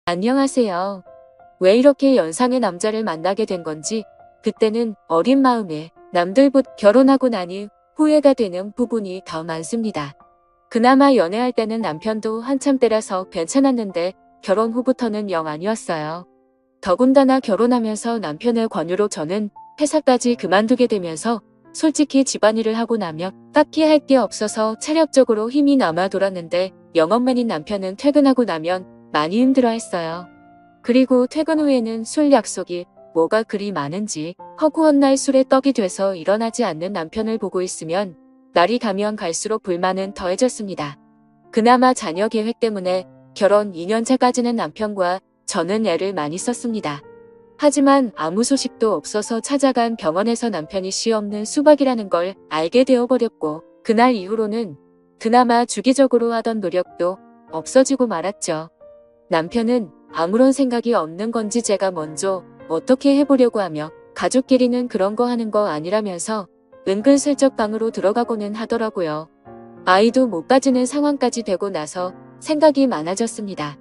안녕하세요. 왜 이렇게 연상의 남자를 만나게 된 건지 그때는 어린 마음에 남들보다 결혼하고 나니 후회가 되는 부분이 더 많습니다. 그나마 연애할 때는 남편도 한참 때라서 괜찮았는데 결혼 후부터는 영 아니었어요. 더군다나 결혼하면서 남편의 권유로 저는 회사까지 그만두게 되면서 솔직히 집안일을 하고 나면 딱히 할 게 없어서 체력적으로 힘이 남아 돌았는데 영업맨인 남편은 퇴근하고 나면 많이 힘들어했어요. 그리고 퇴근 후에는 술 약속이 뭐가 그리 많은지 허구한 날 술에 떡이 돼서 일어나지 않는 남편을 보고 있으면 날이 가면 갈수록 불만은 더해졌습니다. 그나마 자녀 계획 때문에 결혼 2년차까지는 남편과 저는 애를 많이 썼습니다. 하지만 아무 소식도 없어서 찾아간 병원에서 남편이 씨 없는 수박이라는 걸 알게 되어버렸고 그날 이후로는 그나마 주기적으로 하던 노력도 없어지고 말았죠. 남편은 아무런 생각이 없는 건지 제가 먼저 어떻게 해보려고 하며 가족끼리는 그런 거 하는 거 아니라면서 은근슬쩍 방으로 들어가고는 하더라고요. 아이도 못 가지는 상황까지 되고 나서 생각이 많아졌습니다.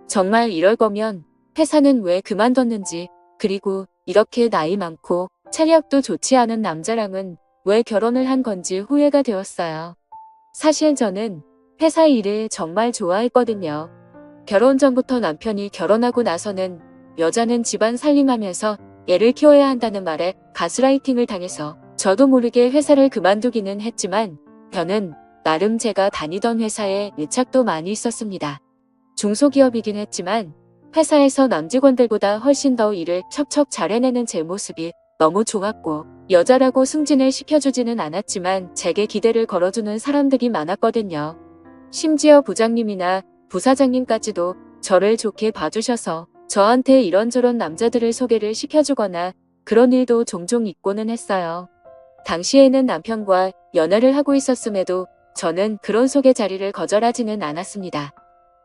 정말 이럴 거면 회사는 왜 그만뒀는지, 그리고 이렇게 나이 많고 체력도 좋지 않은 남자랑은 왜 결혼을 한 건지 후회가 되었어요. 사실 저는 회사 일을 정말 좋아했거든요. 결혼 전부터 남편이 결혼하고 나서는 여자는 집안 살림하면서 애를 키워야 한다는 말에 가스라이팅을 당해서 저도 모르게 회사를 그만두기는 했지만 저는 나름 제가 다니던 회사에 애착도 많이 있었습니다. 중소기업이긴 했지만 회사에서 남직원들보다 훨씬 더 일을 척척 잘 해내는 제 모습이 너무 좋았고 여자라고 승진을 시켜주지는 않았지만 제게 기대를 걸어주는 사람들이 많았거든요. 심지어 부장님이나 부사장님까지도 저를 좋게 봐주셔서 저한테 이런저런 남자들을 소개를 시켜주거나 그런 일도 종종 있고는 했어요. 당시에는 남편과 연애를 하고 있었음에도 저는 그런 소개 자리를 거절하지는 않았습니다.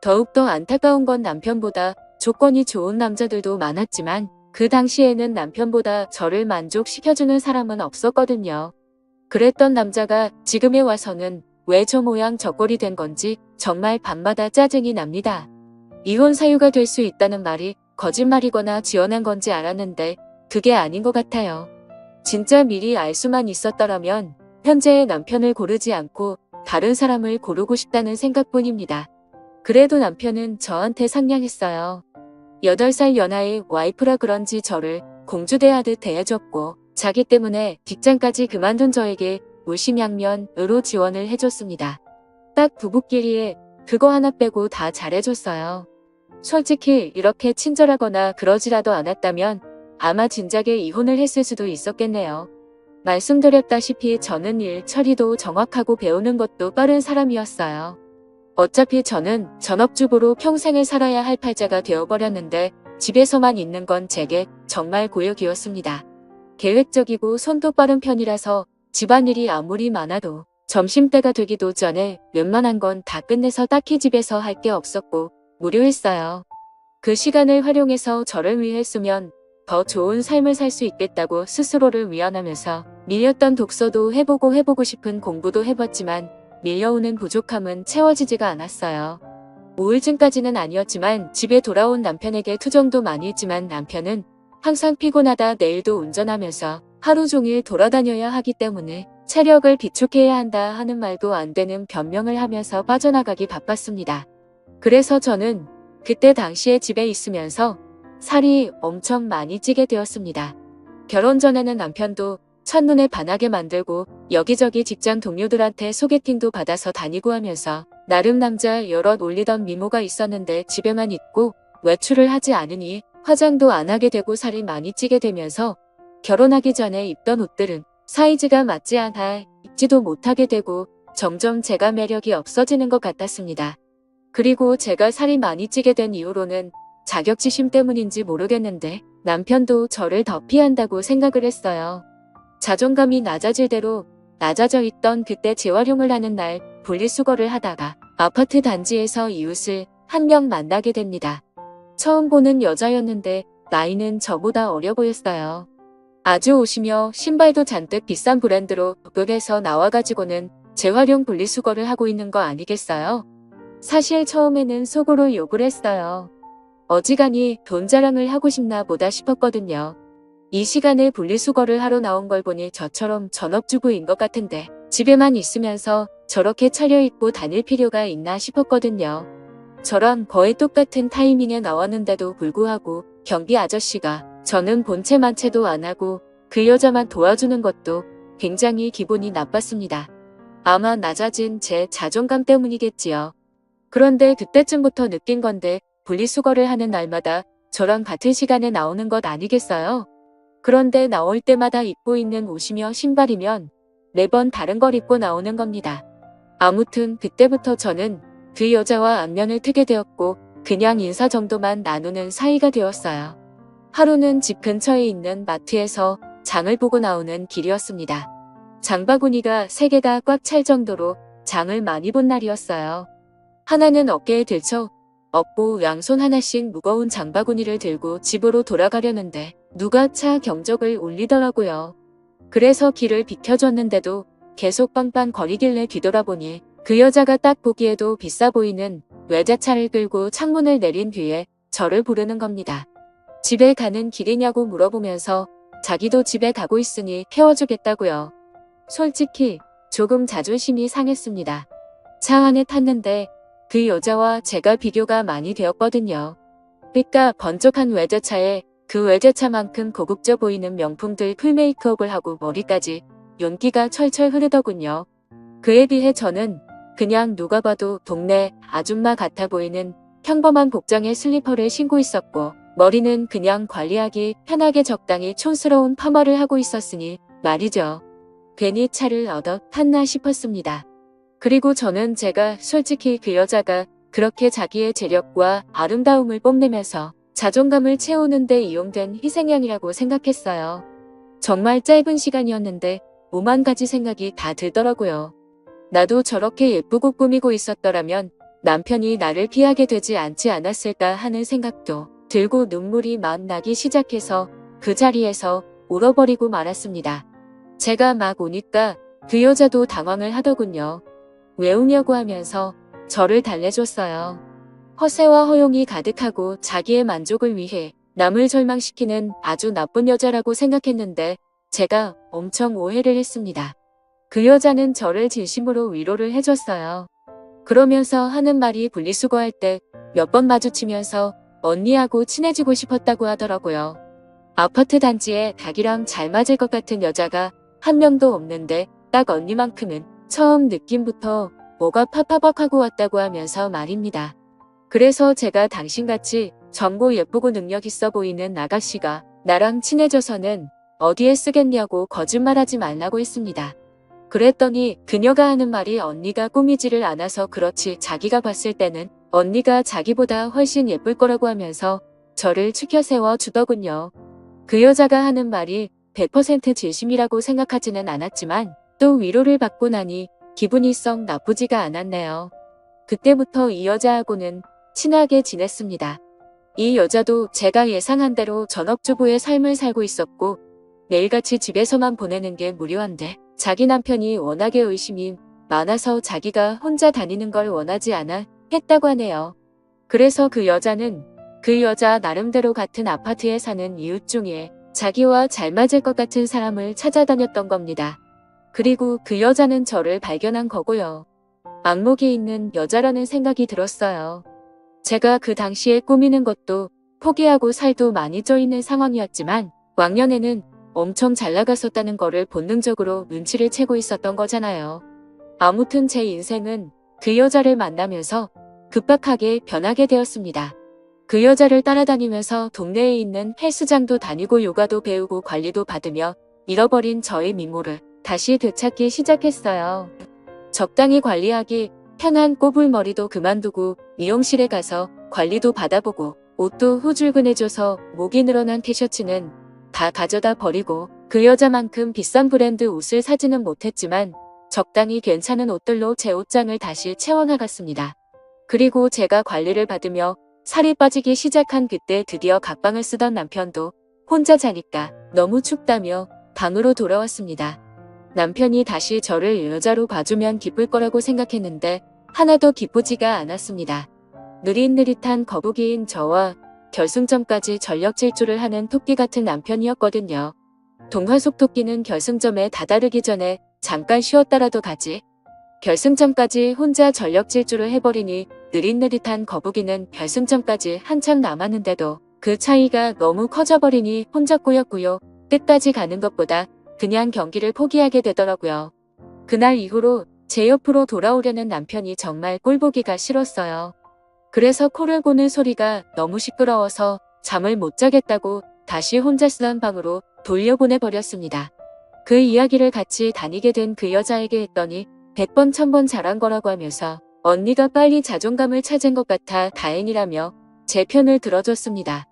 더욱더 안타까운 건 남편보다 조건이 좋은 남자들도 많았지만 그 당시에는 남편보다 저를 만족시켜주는 사람은 없었거든요. 그랬던 남자가 지금에 와서는 왜 저 모양 저 꼴이 된 건지 정말 밤마다 짜증이 납니다. 이혼 사유가 될 수 있다는 말이 거짓말이거나 지어낸 건지 알았는데 그게 아닌 것 같아요. 진짜 미리 알 수만 있었더라면 현재의 남편을 고르지 않고 다른 사람을 고르고 싶다는 생각뿐입니다. 그래도 남편은 저한테 상냥했어요. 8살 연하의 와이프라 그런지 저를 공주대하듯 대해줬고 자기 때문에 직장까지 그만둔 저에게 물심양면으로 지원을 해줬습니다. 딱 부부끼리에 그거 하나 빼고 다 잘해줬어요. 솔직히 이렇게 친절하거나 그러지라도 않았다면 아마 진작에 이혼을 했을 수도 있었겠네요. 말씀드렸다시피 저는 일 처리도 정확하고 배우는 것도 빠른 사람이었어요. 어차피 저는 전업주부로 평생을 살아야 할 팔자가 되어버렸는데 집에서만 있는 건 제게 정말 고역이었습니다. 계획적이고 손도 빠른 편이라서 집안일이 아무리 많아도 점심때가 되기도 전에 웬만한 건 다 끝내서 딱히 집에서 할 게 없었고 무료했어요. 그 시간을 활용해서 저를 위해 쓰면 더 좋은 삶을 살 수 있겠다고 스스로를 위안하면서 밀렸던 독서도 해보고 싶은 공부도 해봤지만 밀려오는 부족함은 채워지지가 않았어요. 우울증까지는 아니었지만 집에 돌아온 남편에게 투정도 많이 했지만 남편은 항상 피곤하다 내일도 운전하면서 하루 종일 돌아다녀야 하기 때문에 체력을 비축해야 한다 하는 말도 안 되는 변명을 하면서 빠져나가기 바빴습니다. 그래서 저는 그때 당시에 집에 있으면서 살이 엄청 많이 찌게 되었습니다. 결혼 전에는 남편도 첫눈에 반하게 만들고 여기저기 직장 동료들한테 소개팅도 받아서 다니고 하면서 나름 남자 여럿 올리던 미모가 있었는데 집에만 있고 외출을 하지 않으니 화장도 안 하게 되고 살이 많이 찌게 되면서 결혼하기 전에 입던 옷들은 사이즈가 맞지 않아 입지도 못하게 되고 점점 제가 매력이 없어지는 것 같았습니다. 그리고 제가 살이 많이 찌게 된 이후로는 자격지심 때문인지 모르겠는데 남편도 저를 더 피한다고 생각을 했어요. 자존감이 낮아질 대로 낮아져 있던 그때 재활용을 하는 날 분리수거를 하다가 아파트 단지에서 이웃을 한 명 만나게 됩니다. 처음 보는 여자였는데 나이는 저보다 어려 보였어요. 아주 오시며 신발도 잔뜩 비싼 브랜드로 극에서 나와가지고는 재활용 분리수거를 하고 있는 거 아니겠어요? 사실 처음에는 속으로 욕을 했어요. 어지간히 돈 자랑을 하고 싶나 보다 싶었거든요. 이 시간에 분리수거를 하러 나온 걸 보니 저처럼 전업주부인 것 같은데 집에만 있으면서 저렇게 차려입고 다닐 필요가 있나 싶었거든요. 저랑 거의 똑같은 타이밍에 나왔는데도 불구하고 경비 아저씨가 저는 본체 만체도 안 하고 그 여자만 도와주는 것도 굉장히 기분이 나빴습니다. 아마 낮아진 제 자존감 때문이겠지요. 그런데 그때쯤부터 느낀 건데 분리수거를 하는 날마다 저랑 같은 시간에 나오는 것 아니겠어요? 그런데 나올 때마다 입고 있는 옷이며 신발이면 매번 다른 걸 입고 나오는 겁니다. 아무튼 그때부터 저는 그 여자와 안면을 트게 되었고 그냥 인사 정도만 나누는 사이가 되었어요. 하루는 집 근처에 있는 마트에서 장을 보고 나오는 길이었습니다. 장바구니가 3개가 꽉 찰 정도로 장을 많이 본 날이었어요. 하나는 어깨에 들쳐 업고 양손 하나씩 무거운 장바구니를 들고 집으로 돌아가려는데 누가 차 경적을 울리더라고요. 그래서 길을 비켜줬는데도 계속 빵빵 거리길래 뒤돌아보니 그 여자가 딱 보기에도 비싸 보이는 외제차를 끌고 창문을 내린 뒤에 저를 부르는 겁니다. 집에 가는 길이냐고 물어보면서 자기도 집에 가고 있으니 태워주겠다고요. 솔직히 조금 자존심이 상했습니다. 차 안에 탔는데 그 여자와 제가 비교가 많이 되었거든요. 그러니까 번쩍한 외제차에 그 외제차만큼 고급져 보이는 명품들 풀메이크업을 하고 머리까지 윤기가 철철 흐르더군요. 그에 비해 저는 그냥 누가 봐도 동네 아줌마 같아 보이는 평범한 복장의 슬리퍼를 신고 있었고 머리는 그냥 관리하기 편하게 적당히 촌스러운 파마를 하고 있었으니 말이죠. 괜히 차를 얻어 탔나 싶었습니다. 그리고 저는 제가 솔직히 그 여자가 그렇게 자기의 재력과 아름다움을 뽐내면서 자존감을 채우는데 이용된 희생양이라고 생각했어요. 정말 짧은 시간이었는데 오만 가지 생각이 다 들더라고요. 나도 저렇게 예쁘고 꾸미고 있었더라면 남편이 나를 피하게 되지 않지 않았을까 하는 생각도 들고 눈물이 막 나기 시작해서 그 자리에서 울어버리고 말았습니다. 제가 막 우니까 그 여자도 당황을 하더군요. 왜 우냐고 하면서 저를 달래줬어요. 허세와 허용이 가득하고 자기의 만족을 위해 남을 절망시키는 아주 나쁜 여자라고 생각했는데 제가 엄청 오해를 했습니다. 그 여자는 저를 진심으로 위로를 해줬어요. 그러면서 하는 말이 분리수거할 때 몇 번 마주치면서 언니하고 친해지고 싶었다고 하더라고요. 아파트 단지에 닭이랑 잘 맞을 것 같은 여자가 한 명도 없는데 딱 언니만큼은 처음 느낌부터 뭐가 파파박하고 왔다고 하면서 말입니다. 그래서 제가 당신같이 젊고 예쁘고 능력 있어 보이는 아가씨가 나랑 친해져서는 어디에 쓰겠냐고 거짓말하지 말라고 했습니다. 그랬더니 그녀가 하는 말이 언니가 꾸미지를 않아서 그렇지 자기가 봤을 때는 언니가 자기보다 훨씬 예쁠 거라고 하면서 저를 추켜 세워 주더군요. 그 여자가 하는 말이 100% 진심이라고 생각하지는 않았지만 또 위로를 받고 나니 기분이 썩 나쁘지가 않았네요. 그때부터 이 여자하고는 친하게 지냈습니다. 이 여자도 제가 예상한 대로 전업주부의 삶을 살고 있었고 매일같이 집에서만 보내는 게 무료한데 자기 남편이 워낙에 의심이 많아서 자기가 혼자 다니는 걸 원하지 않아 했다고 하네요. 그래서 그 여자는 그 여자 나름대로 같은 아파트에 사는 이웃 중에 자기와 잘 맞을 것 같은 사람을 찾아다녔던 겁니다. 그리고 그 여자는 저를 발견한 거고요. 안목이 있는 여자라는 생각이 들었어요. 제가 그 당시에 꾸미는 것도 포기하고 살도 많이 쪄 있는 상황이었지만 왕년에는 엄청 잘 나갔었다는 거를 본능적으로 눈치를 채고 있었던 거잖아요. 아무튼 제 인생은 그 여자를 만나면서 급박하게 변하게 되었습니다. 그 여자를 따라다니면서 동네에 있는 헬스장도 다니고 요가도 배우고 관리도 받으며 잃어버린 저의 미모를 다시 되찾기 시작했어요. 적당히 관리하기 편한 꼬불머리도 그만두고 미용실에 가서 관리도 받아보고 옷도 후줄근해져서 목이 늘어난 티셔츠는 다 가져다 버리고 그 여자만큼 비싼 브랜드 옷을 사지는 못했지만 적당히 괜찮은 옷들로 제 옷장을 다시 채워나갔습니다. 그리고 제가 관리를 받으며 살이 빠지기 시작한 그때 드디어 각방을 쓰던 남편도 혼자 자니까 너무 춥다며 방으로 돌아왔습니다. 남편이 다시 저를 여자로 봐주면 기쁠 거라고 생각했는데 하나도 기쁘지가 않았습니다. 느릿느릿한 거북이인 저와 결승점까지 전력 질주를 하는 토끼 같은 남편이었거든요. 동화 속 토끼는 결승점에 다다르기 전에 잠깐 쉬었다라도 가지. 결승점까지 혼자 전력 질주를 해버리니 느릿느릿한 거북이는 결승점까지 한참 남았는데도 그 차이가 너무 커져버리니 혼자 꾸역꾸역 끝까지 가는 것보다 그냥 경기를 포기하게 되더라고요. 그날 이후로 제 옆으로 돌아오려는 남편이 정말 꼴보기가 싫었어요. 그래서 코를 고는 소리가 너무 시끄러워서 잠을 못 자겠다고 다시 혼자 쓰던 방으로 돌려보내버렸습니다. 그 이야기를 같이 다니게 된 그 여자에게 했더니 100번 1000번 잘한 거라고 하면서 언니가 빨리 자존감을 찾은 것 같아 다행이라며 제 편을 들어줬습니다.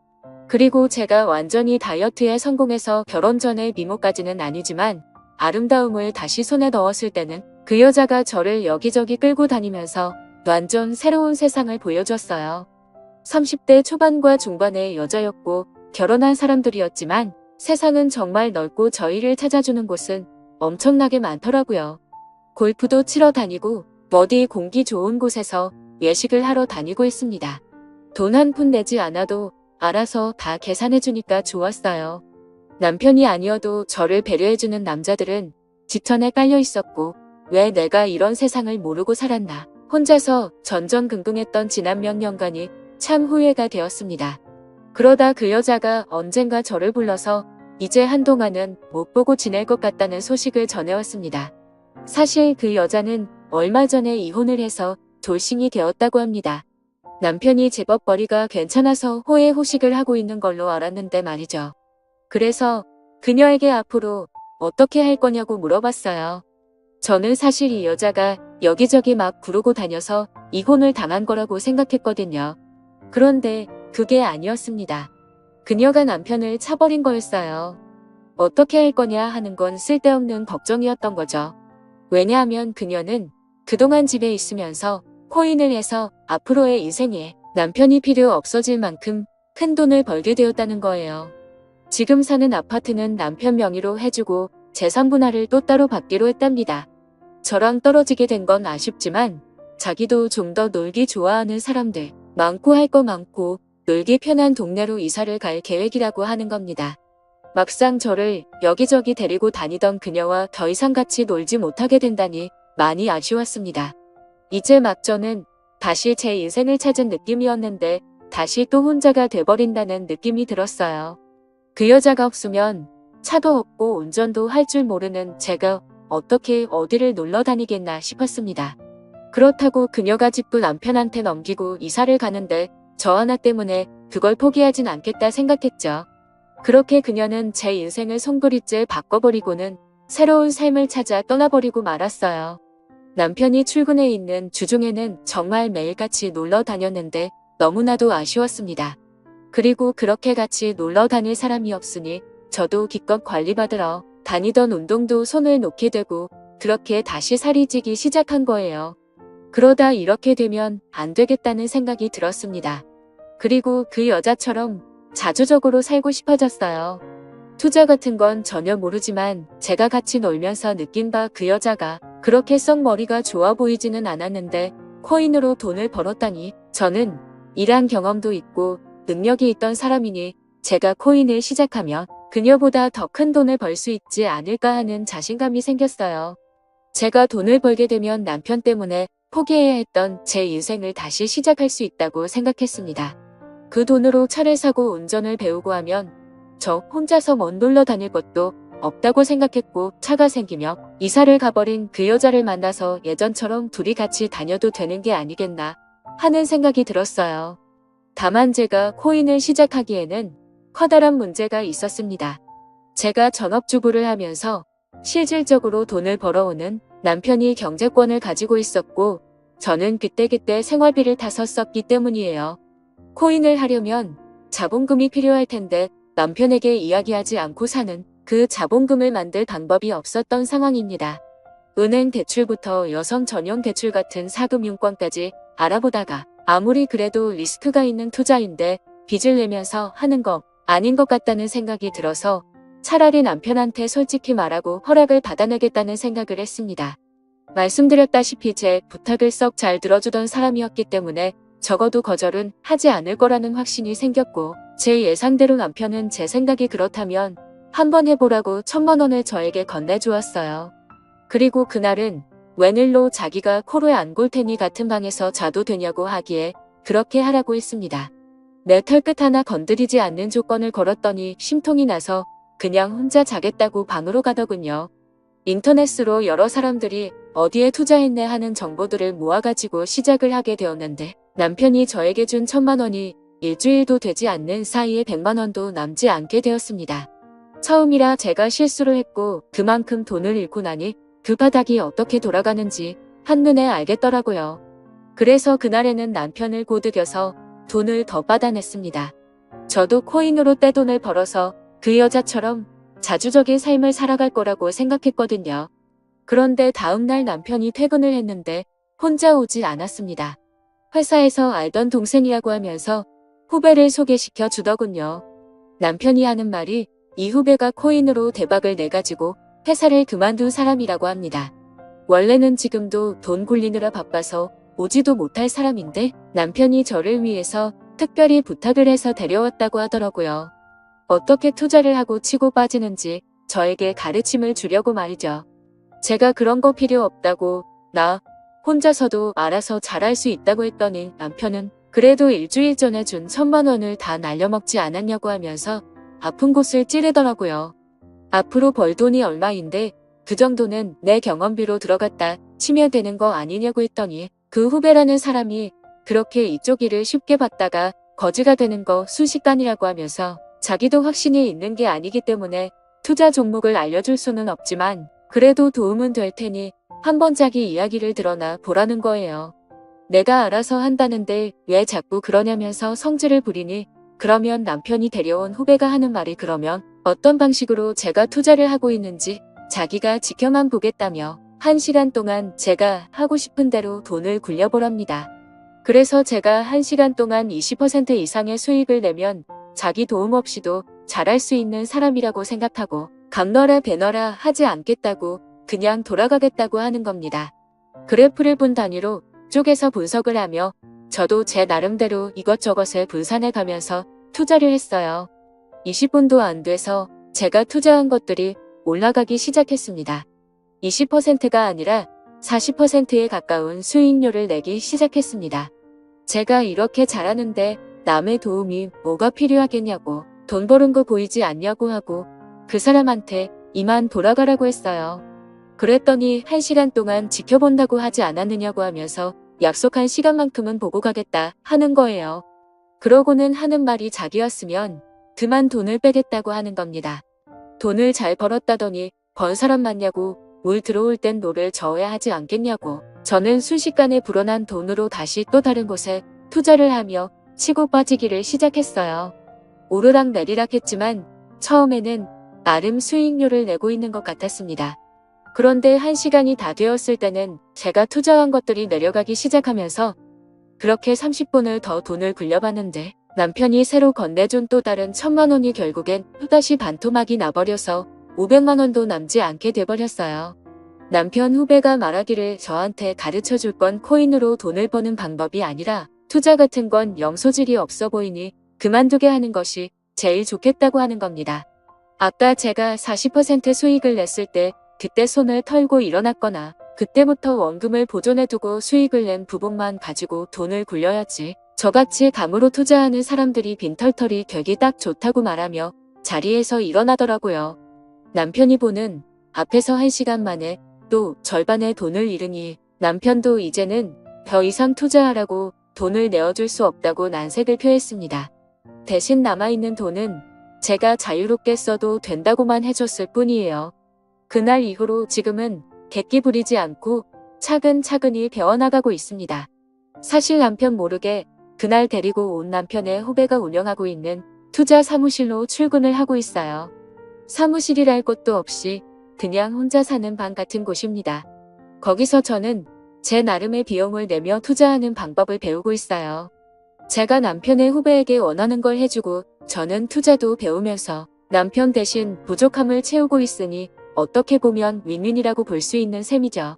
그리고 제가 완전히 다이어트에 성공해서 결혼 전에 미모까지는 아니지만 아름다움을 다시 손에 넣었을 때는 그 여자가 저를 여기저기 끌고 다니면서 완전 새로운 세상을 보여줬어요. 30대 초반과 중반의 여자였고 결혼한 사람들이었지만 세상은 정말 넓고 저희를 찾아주는 곳은 엄청나게 많더라고요. 골프도 치러 다니고 어디 공기 좋은 곳에서 외식을 하러 다니고 있습니다. 돈 한 푼 내지 않아도 알아서 다 계산해주니까 좋았어요. 남편이 아니어도 저를 배려해주는 남자들은 지천에 깔려 있었고 왜 내가 이런 세상을 모르고 살았나. 혼자서 전전긍긍했던 지난 몇 년간이 참 후회가 되었습니다. 그러다 그 여자가 언젠가 저를 불러서 이제 한동안은 못 보고 지낼 것 같다는 소식을 전해왔습니다. 사실 그 여자는 얼마 전에 이혼을 해서 돌싱이 되었다고 합니다. 남편이 제법 벌이가 괜찮아서 호의호식을 하고 있는 걸로 알았는데 말이죠. 그래서 그녀에게 앞으로 어떻게 할 거냐고 물어봤어요. 저는 사실 이 여자가 여기저기 막 구르고 다녀서 이혼을 당한 거라고 생각했거든요. 그런데 그게 아니었습니다. 그녀가 남편을 차버린 거였어요. 어떻게 할 거냐 하는 건 쓸데없는 걱정이었던 거죠. 왜냐하면 그녀는 그동안 집에 있으면서 코인을 해서 앞으로의 인생에 남편이 필요 없어질 만큼 큰 돈을 벌게 되었다는 거예요. 지금 사는 아파트는 남편 명의로 해주고 재산 분할을 또 따로 받기로 했답니다. 저랑 떨어지게 된 건 아쉽지만 자기도 좀 더 놀기 좋아하는 사람들, 많고 할 거 많고 놀기 편한 동네로 이사를 갈 계획이라고 하는 겁니다. 막상 저를 여기저기 데리고 다니던 그녀와 더 이상 같이 놀지 못하게 된다니 많이 아쉬웠습니다. 이제 막 저는 다시 제 인생을 찾은 느낌이었는데 다시 또 혼자가 돼버린다는 느낌이 들었어요. 그 여자가 없으면 차도 없고 운전도 할 줄 모르는 제가 어떻게 어디를 놀러 다니겠나 싶었습니다. 그렇다고 그녀가 집도 남편한테 넘기고 이사를 가는데 저 하나 때문에 그걸 포기하진 않겠다 생각했죠. 그렇게 그녀는 제 인생을 송두리째 바꿔버리고는 새로운 삶을 찾아 떠나버리고 말았어요. 남편이 출근해 있는 주중에는 정말 매일같이 놀러 다녔는데 너무나도 아쉬웠습니다. 그리고 그렇게 같이 놀러 다닐 사람이 없으니 저도 기껏 관리받으러 다니던 운동도 손을 놓게 되고 그렇게 다시 살이 찌기 시작한 거예요. 그러다 이렇게 되면 안 되겠다는 생각이 들었습니다. 그리고 그 여자처럼 자주적으로 살고 싶어졌어요. 투자 같은 건 전혀 모르지만 제가 같이 놀면서 느낀 바 그 여자가 그렇게 썩 머리가 좋아 보이지는 않았는데 코인으로 돈을 벌었다니 저는 일한 경험도 있고 능력이 있던 사람이니 제가 코인을 시작하면 그녀보다 더 큰 돈을 벌 수 있지 않을까 하는 자신감이 생겼어요. 제가 돈을 벌게 되면 남편 때문에 포기해야 했던 제 인생을 다시 시작할 수 있다고 생각했습니다. 그 돈으로 차를 사고 운전을 배우고 하면 저 혼자서 먼 놀러 다닐 것도 없다고 생각했고 차가 생기며 이사를 가버린 그 여자를 만나서 예전처럼 둘이 같이 다녀도 되는 게 아니겠나 하는 생각이 들었어요. 다만 제가 코인을 시작하기에는 커다란 문제가 있었습니다. 제가 전업주부를 하면서 실질적으로 돈을 벌어오는 남편이 경제권을 가지고 있었고 저는 그때그때 생활비를 타서 썼기 때문이에요. 코인을 하려면 자본금이 필요할 텐데 남편에게 이야기하지 않고 사는 그 자본금을 만들 방법이 없었던 상황입니다. 은행 대출부터 여성 전용 대출 같은 사금융권까지 알아보다가 아무리 그래도 리스크가 있는 투자인데 빚을 내면서 하는 거 아닌 것 같다는 생각이 들어서 차라리 남편한테 솔직히 말하고 허락을 받아내겠다는 생각을 했습니다. 말씀드렸다시피 제 부탁을 썩 잘 들어주던 사람이었기 때문에 적어도 거절은 하지 않을 거라는 확신이 생겼고 제 예상대로 남편은 제 생각이 그렇다면 한번 해보라고 1,000만 원을 저에게 건네주었어요. 그리고 그날은 웬일로 자기가 코를 안 골 테니 같은 방에서 자도 되냐고 하기에 그렇게 하라고 했습니다. 내 털끝 하나 건드리지 않는 조건을 걸었더니 심통이 나서 그냥 혼자 자겠다고 방으로 가더군요. 인터넷으로 여러 사람들이 어디에 투자했네 하는 정보들을 모아가지고 시작을 하게 되었는데 남편이 저에게 준 1,000만 원이 일주일도 되지 않는 사이에 100만 원도 남지 않게 되었습니다. 처음이라 제가 실수를 했고 그만큼 돈을 잃고 나니 그 바닥이 어떻게 돌아가는지 한눈에 알겠더라고요. 그래서 그날에는 남편을 고드겨서 돈을 더 받아냈습니다. 저도 코인으로 떼돈을 벌어서 그 여자처럼 자주적인 삶을 살아갈 거라고 생각했거든요. 그런데 다음날 남편이 퇴근을 했는데 혼자 오지 않았습니다. 회사에서 알던 동생이라고 하면서 후배를 소개시켜 주더군요. 남편이 하는 말이 이 후배가 코인으로 대박을 내가지고 회사를 그만둔 사람이라고 합니다. 원래는 지금도 돈 굴리느라 바빠서 오지도 못할 사람인데 남편이 저를 위해서 특별히 부탁을 해서 데려왔다고 하더라고요. 어떻게 투자를 하고 치고 빠지는지 저에게 가르침을 주려고 말이죠. 제가 그런 거 필요 없다고 나 혼자서도 알아서 잘할 수 있다고 했더니 남편은 그래도 일주일 전에 준 1,000만 원을 다 날려먹지 않았냐고 하면서 아픈 곳을 찌르더라고요. 앞으로 벌 돈이 얼마인데 그 정도는 내 경험비로 들어갔다 치면 되는 거 아니냐고 했더니 그 후배라는 사람이 그렇게 이쪽 일을 쉽게 받다가 거지가 되는 거 순식간이라고 하면서 자기도 확신이 있는 게 아니기 때문에 투자 종목을 알려줄 수는 없지만 그래도 도움은 될 테니 한번 자기 이야기를 들어나 보라는 거예요. 내가 알아서 한다는데 왜 자꾸 그러냐면서 성질을 부리니 그러면 남편이 데려온 후배가 하는 말이 그러면 어떤 방식으로 제가 투자를 하고 있는지 자기가 지켜만 보겠다며 1시간 동안 제가 하고 싶은 대로 돈을 굴려보랍니다. 그래서 제가 1시간 동안 20% 이상의 수익을 내면 자기 도움 없이도 잘할 수 있는 사람이라고 생각하고 감너라 배너라 하지 않겠다고 그냥 돌아가겠다고 하는 겁니다. 그래프를 분 단위로 쪼개서 분석을 하며 저도 제 나름대로 이것저것을 분산해 가면서 투자를 했어요. 20분도 안 돼서 제가 투자한 것들이 올라가기 시작했습니다. 20%가 아니라 40%에 가까운 수익률을 내기 시작했습니다. 제가 이렇게 잘하는데 남의 도움이 뭐가 필요하겠냐고 돈 버는 거 보이지 않냐고 하고 그 사람한테 이만 돌아가라고 했어요. 그랬더니 1시간 동안 지켜본다고 하지 않았느냐고 하면서 약속한 시간만큼은 보고 가겠다 하는 거예요. 그러고는 하는 말이 자기였으면 그만 돈을 빼겠다고 하는 겁니다. 돈을 잘 벌었다더니 번 사람 맞냐고 물 들어올 땐 노를 저어야 하지 않겠냐고 저는 순식간에 불어난 돈으로 다시 또 다른 곳에 투자를 하며 치고 빠지기를 시작했어요. 오르락 내리락 했지만 처음에는 나름 수익률을 내고 있는 것 같았습니다. 그런데 1시간이 다 되었을 때는 제가 투자한 것들이 내려가기 시작하면서 그렇게 30분을 더 돈을 굴려봤는데 남편이 새로 건네준 또 다른 1,000만 원이 결국엔 또다시 반토막이 나버려서 500만 원도 남지 않게 돼버렸어요. 남편 후배가 말하기를 저한테 가르쳐줄 건 코인으로 돈을 버는 방법이 아니라 투자 같은 건 영 소질이 없어 보이니 그만두게 하는 것이 제일 좋겠다고 하는 겁니다. 아까 제가 40% 수익을 냈을 때 그때 손을 털고 일어났거나 그때부터 원금을 보존해두고 수익을 낸 부분만 가지고 돈을 굴려야지. 저같이 감으로 투자하는 사람들이 빈털털이 되기 딱 좋다고 말하며 자리에서 일어나더라고요. 남편이 보는 앞에서 1시간 만에 또 절반의 돈을 잃으니 남편도 이제는 더 이상 투자하라고 돈을 내어줄 수 없다고 난색을 표했습니다. 대신 남아있는 돈은 제가 자유롭게 써도 된다고만 해줬을 뿐이에요. 그날 이후로 지금은 객기 부리지 않고 차근차근히 배워나가고 있습니다. 사실 남편 모르게 그날 데리고 온 남편의 후배가 운영하고 있는 투자 사무실로 출근을 하고 있어요. 사무실이랄 것도 없이 그냥 혼자 사는 방 같은 곳입니다. 거기서 저는 제 나름의 비용을 내며 투자하는 방법을 배우고 있어요. 제가 남편의 후배에게 원하는 걸 해주고 저는 투자도 배우면서 남편 대신 부족함을 채우고 있으니 어떻게 보면 윈윈이라고 볼 수 있는 셈이죠.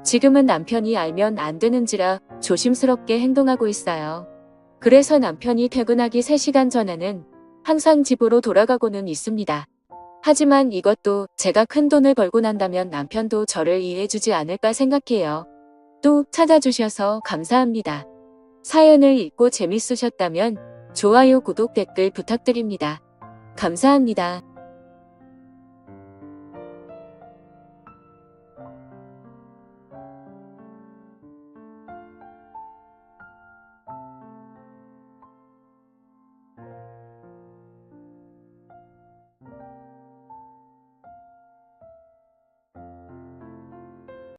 지금은 남편이 알면 안 되는지라 조심스럽게 행동하고 있어요. 그래서 남편이 퇴근하기 3시간 전에는 항상 집으로 돌아가고는 있습니다. 하지만 이것도 제가 큰 돈을 벌고 난다면 남편도 저를 이해해주지 않을까 생각해요. 또 찾아주셔서 감사합니다. 사연을 읽고 재밌으셨다면 좋아요, 구독, 댓글 부탁드립니다. 감사합니다.